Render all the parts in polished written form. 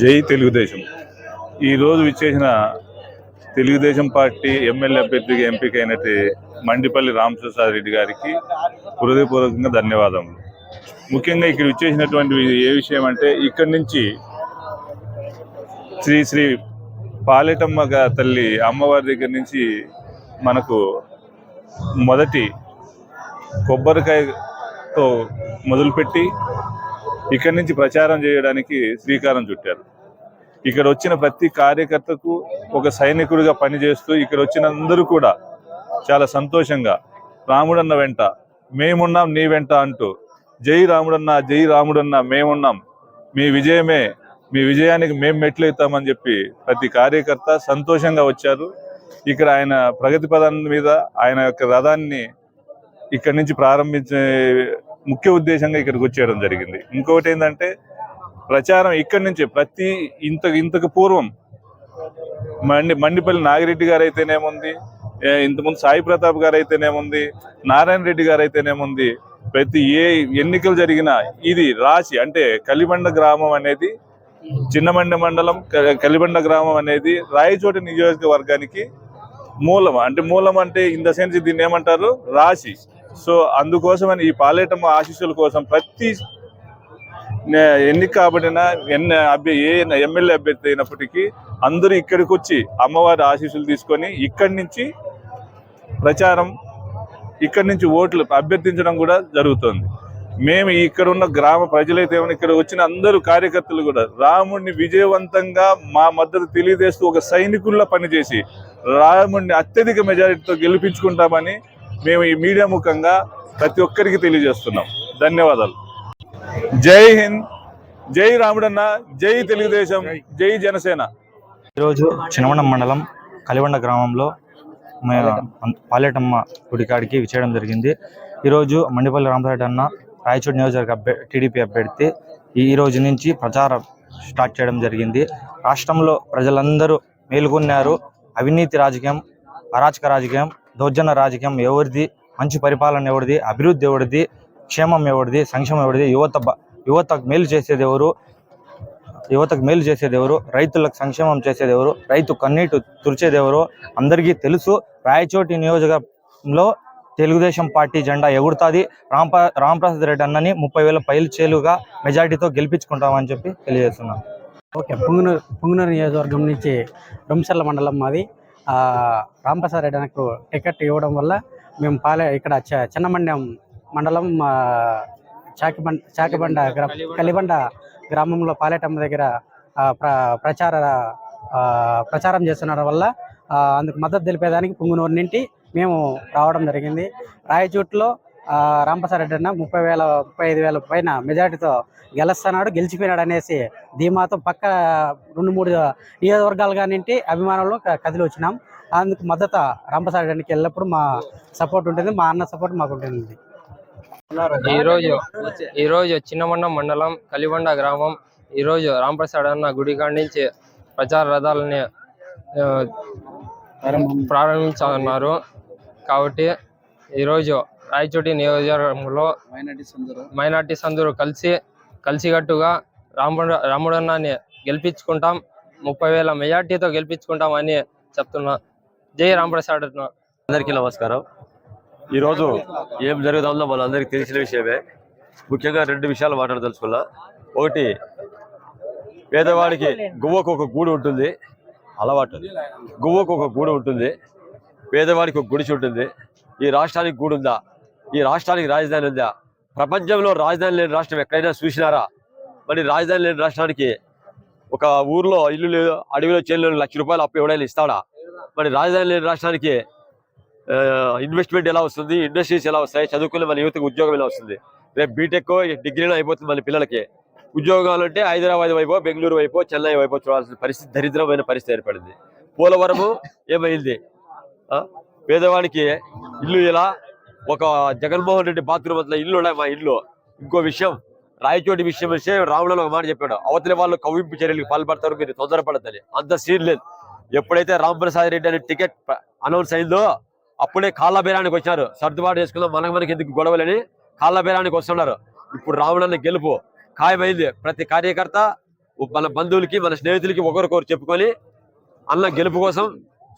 జై తెలుగుదేశం. ఈరోజు విచ్చేసిన తెలుగుదేశం పార్టీ ఎమ్మెల్యే అభ్యర్థిగా ఎంపికైనట్టు మండిపల్లి రామప్రసాద్ రెడ్డి గారికి హృదయపూర్వకంగా ధన్యవాదములు. ముఖ్యంగా ఇక్కడ విచ్చేసినటువంటి ఏ విషయం అంటే, ఇక్కడి నుంచి శ్రీ శ్రీ పాలెటమ్మ తల్లి అమ్మవారి దగ్గర నుంచి మనకు మొదటి కొబ్బరికాయతో మొదలుపెట్టి ఇక్కడి నుంచి ప్రచారం చేయడానికి శ్రీకారం చుట్టారు. ఇక్కడ వచ్చిన ప్రతి కార్యకర్తకు ఒక సైనికుడిగా పనిచేస్తూ ఇక్కడ వచ్చిన అందరూ కూడా చాలా సంతోషంగా రాముడన్న వెంట మేమున్నాం నీ వెంట అంటూ జై రాముడన్న జై రాముడన్న మేమున్నాం, మీ విజయమే, మీ విజయానికి మేము మెట్లెత్తామని చెప్పి ప్రతి కార్యకర్త సంతోషంగా వచ్చారు. ఇక్కడ ఆయన ప్రగతి పదం మీద ఆయన యొక్క రథాన్ని ఇక్కడి నుంచి ప్రారంభించే ముఖ్య ఉద్దేశంగా ఇక్కడికి వచ్చేయడం జరిగింది. ఇంకొకటి ఏంటంటే, ప్రచారం ఇక్కడి నుంచే ఇంతకు పూర్వం మండిపల్లి నాగిరెడ్డి గారు అయితేనేముంది, ఇంతకుముందు సాయి ప్రతాప్ గారు అయితేనేముంది, నారాయణ రెడ్డి గారు అయితేనేముంది, ప్రతి ఏ ఎన్నికలు జరిగినా ఇది రాసి అంటే కలిబండ గ్రామం అనేది, చిన్నమండ మండలం కలిబండ గ్రామం అనేది రాయచోటి నియోజకవర్గానికి మూలం అంటే ఇన్ ద సెన్స్ దీన్ని ఏమంటారు, రాశి. సో అందుకోసమని ఈ పాలేటమ్మ ఆశీస్సుల కోసం ప్రతి ఎన్నిక కాబట్టిన ఏ ఎమ్మెల్యే అభ్యర్థి అయినప్పటికీ అందరూ ఇక్కడికి వచ్చి అమ్మవారి ఆశీస్సులు తీసుకొని ఇక్కడి నుంచి ప్రచారం, ఇక్కడి నుంచి ఓట్లు అభ్యర్థించడం కూడా జరుగుతుంది. మేము ఇక్కడ ఉన్న గ్రామ ప్రజలైతే ఇక్కడ వచ్చిన అందరూ కార్యకర్తలు కూడా రాముడిని విజయవంతంగా మా మద్దతు తెలియజేస్తూ ఒక సైనికుల్లా పనిచేసి రాముడిని అత్యధిక మెజారిటీతో గెలిపించుకుంటామని మేము ఈ మీడియా ముఖంగా ప్రతి ఒక్కరికి తెలియజేస్తున్నాం. ధన్యవాదాలు. జై హింద్, జై రాముడన్న, జై తెలుగుదేశం, జై జనసేన. ఈరోజు చిన్నమండం మండలం కలిబండ గ్రామంలో పాలేటమ్మ గుడికాడికి విచ్చేయడం జరిగింది. ఈరోజు మండిపల్లి రామప్రసాద్ అన్న రాయచోటి నియోజకవర్గ టీడీపీ అభ్యర్థి ఈ రోజు నుంచి ప్రచారం స్టార్ట్ చేయడం జరిగింది. రాష్ట్రంలో ప్రజలందరూ మేలుకొన్నారు. అవినీతి రాజకీయం, అరాచక రాజకీయం, దౌర్జన్య రాజకీయం ఎవరిది, మంచి పరిపాలన ఎవరిది, అభివృద్ధి ఎవరిది, క్షేమం ఎవరిది, సంక్షేమం ఎవరిది, యువతకు మేలు చేసేది ఎవరు, రైతులకు సంక్షేమం చేసేది ఎవరు, రైతు కన్నీటు తుడిచేది ఎవరు అందరికీ తెలుసు. రాయచోటి నియోజకవర్గంలో తెలుగుదేశం పార్టీ జెండా ఎగురుతుంది. రామప్రసాద్ రెడ్డి అన్నని 30,000 పైచేలుగా మెజార్టీతో గెలిపించుకుంటామని చెప్పి తెలియజేస్తున్నాను. ఓకే, పుంగనూరు నియోజకవర్గం నుంచి రొంసర్ల మండలం మాది. రామప్రసాద్ రెడ్డి నాకు టికెట్ ఇవ్వడం వల్ల మేము ఇక్కడ చిన్నమండ్యం మండలం కలిబండ గ్రామంలో పాలేటమ్మ దగ్గర ప్రచారం చేస్తున్న వల్ల అందుకు మద్దతు తెలిపేదానికి పుంగనూరు నుండి మేము రావడం జరిగింది. రాయచోట్లో రామప్రసాద్ రెడ్డి అన్న 35,000 పైన మెజార్టీతో గెలిచిపోయినాడు అనేసి ధీమాతో పక్క 2-3 నియోజకవర్గాలుగా నుండి అభిమానులు కదిలి వచ్చినాం. అందుకు మద్దతు రామప్రసాద్ రెడ్డికి ఎల్లప్పుడూ మా సపోర్ట్ ఉంటుంది, మా అన్న సపోర్ట్ మాకు ఉంటుంది. ఈరోజు చిన్నమండం మండలం కలిబండ గ్రామం ఈరోజు రామప్రసాద్ అన్న గుడికాడి నుంచి ప్రచార రథాలని ప్రారంభించాలన్నారు. కాబట్టి ఈరోజు రాయచోటి నియోజకవర్గంలో మైనార్టీస్ అందరూ కలిసికట్టుగా రాముడన్నని గెలిపించుకుంటాం, 30,000 మెజార్టీతో గెలిపించుకుంటాం అని చెప్తున్నా. జై రామప్రసాద్ అన్న. అందరికీ నమస్కారం. ఈరోజు ఏం జరుగుతుందో మనందరికీ తెలిసిన విషయమే. ముఖ్యంగా 2 విషయాలు మాట్లాడదలుచుకున్నా. ఒకటి, పేదవాడికి గువ్వకు ఒక గూడు ఉంటుంది, అలవాటు. గువ్వకు ఒక గూడు ఉంటుంది, పేదవాడికి ఒక గుడిసి ఉంటుంది. ఈ రాష్ట్రానికి గూడు ఉందా? ఈ రాష్ట్రానికి రాజధాని ఉందా? ప్రపంచంలో రాజధాని లేని రాష్ట్రం ఎక్కడైనా చూసినారా? మరి రాజధాని లేని రాష్ట్రానికి ఒక ఊర్లో ఇల్లు లేదు, అడవిలో చేనులో ₹1,00,000 అప్పు ఎవడైనా ఇస్తాడా? మరి రాజధాని లేని రాష్ట్రానికి ఇన్వెస్ట్మెంట్ ఎలా వస్తుంది, ఇండస్ట్రీస్ ఎలా వస్తాయి, చదువుకునే మన యువతకు ఉద్యోగం ఎలా వస్తుంది? రేపు బీటెక్ డిగ్రీలో అయిపోతుంది మన పిల్లలకి. ఉద్యోగాలు అంటే హైదరాబాద్ వైపో, బెంగళూరు వైపో, చెన్నై వైపో చూడాల్సిన పరిస్థితి, దరిద్రమైన పరిస్థితి ఏర్పడింది. పోలవరము ఏమైంది? పేదవాడికి ఇల్లు ఎలా? ఒక జగన్మోహన్ రెడ్డి బాత్రూమ్ అంతా ఇల్లు ఉన్నాయి మా ఇల్లు. ఇంకో విషయం, రాయచోటి విషయం వస్తే రావణలో ఒక మాట చెప్పాడు, అవతలి వాళ్ళు కవ్వింపు చర్యలకు పాల్పడతారు, మీరు తొందరపడద్దని. అంత సీన్ లేదు. ఎప్పుడైతే రామప్రసాద్ రెడ్డి అనే టికెట్ అనౌన్స్ అయిందో అప్పుడే కాళ్ళ బేరానికి వచ్చారు. సర్దుబాటు చేసుకుందాం, మనకి ఎందుకు గొడవలని కాళ్ళ బేరానికి వస్తున్నారు. ఇప్పుడు రావణాన్ని గెలుపు ఖాయమైంది. ప్రతి కార్యకర్త మన బంధువులకి మన స్నేహితులకి ఒకరికొకరు చెప్పుకొని అన్న గెలుపు కోసం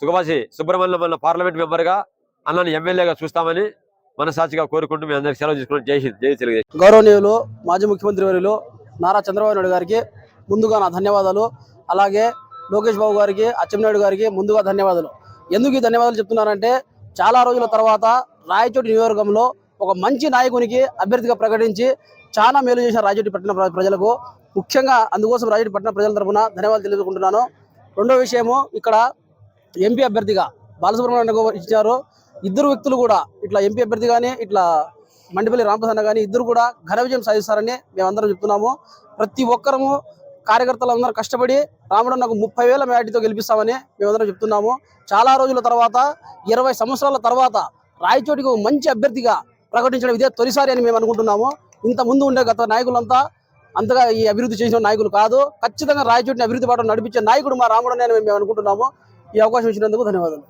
సుగవాసి సుబ్రహ్మణ్యం అన్న పార్లమెంట్ మెంబర్గా అన్నని ఎమ్మెల్యేగా చూస్తామని మనసాక్షిగా కోరుకుంటూ మీ అందరికి సెలవు తీసుకుని జై హింద్, జై తెలుగుదేశం. గౌరవనీయులు మాజీ ముఖ్యమంత్రి వర్యులు నారా చంద్రబాబు నాయుడు గారికి ముందుగా నా ధన్యవాదాలు. అలాగే లోకేష్ బాబు గారికి, అచ్చెన్నాయుడు గారికి ముందుగా ధన్యవాదాలు. ఎందుకు ఈ ధన్యవాదాలు చెప్తున్నానంటే, చాలా రోజుల తర్వాత రాయచోటి నియోజకవర్గంలో ఒక మంచి నాయకునికి అభ్యర్థిగా ప్రకటించి చాలా మేలు చేసిన రాయచోటి పట్టణ ప్రజలకు, ముఖ్యంగా అందుకోసం రాయచోటి పట్టణ ప్రజల తరఫున ధన్యవాదాలు తెలుసుకుంటున్నాను. రెండో విషయము, ఇక్కడ ఎంపీ అభ్యర్థిగా బాలసుబ్రహ్మణ్యం ఇచ్చారు. ఇద్దరు వ్యక్తులు కూడా ఇట్లా ఎంపీ అభ్యర్థి కానీ ఇట్లా మండిపల్లి రామప్రసన్న కానీ ఇద్దరు కూడా ఘన విజయం సాధిస్తారని మేమందరం చెప్తున్నాము. ప్రతి ఒక్కరము కార్యకర్తలందరూ కష్టపడి రామడన్నకు 30,000 మెజార్టీతో గెలిపిస్తామని మేమందరం చెప్తున్నాము. చాలా రోజుల తర్వాత 20 సంవత్సరాల తర్వాత రాయచోటికి మంచి అభ్యర్థిగా ప్రకటించడం ఇదే తొలిసారి అని మేము అనుకుంటున్నాము. ఇంత ముందు ఉండే గత నాయకులంతా అంతగా ఈ అభివృద్ధి చేసిన నాయకులు కాదు. ఖచ్చితంగా రాయచోటిని అభివృద్ధి బాటలో నడిపించే నాయకుడు మా రామడన్న అని మేము అనుకుంటున్నాము. ఈ అవకాశం ఇచ్చినందుకు ధన్యవాదాలు.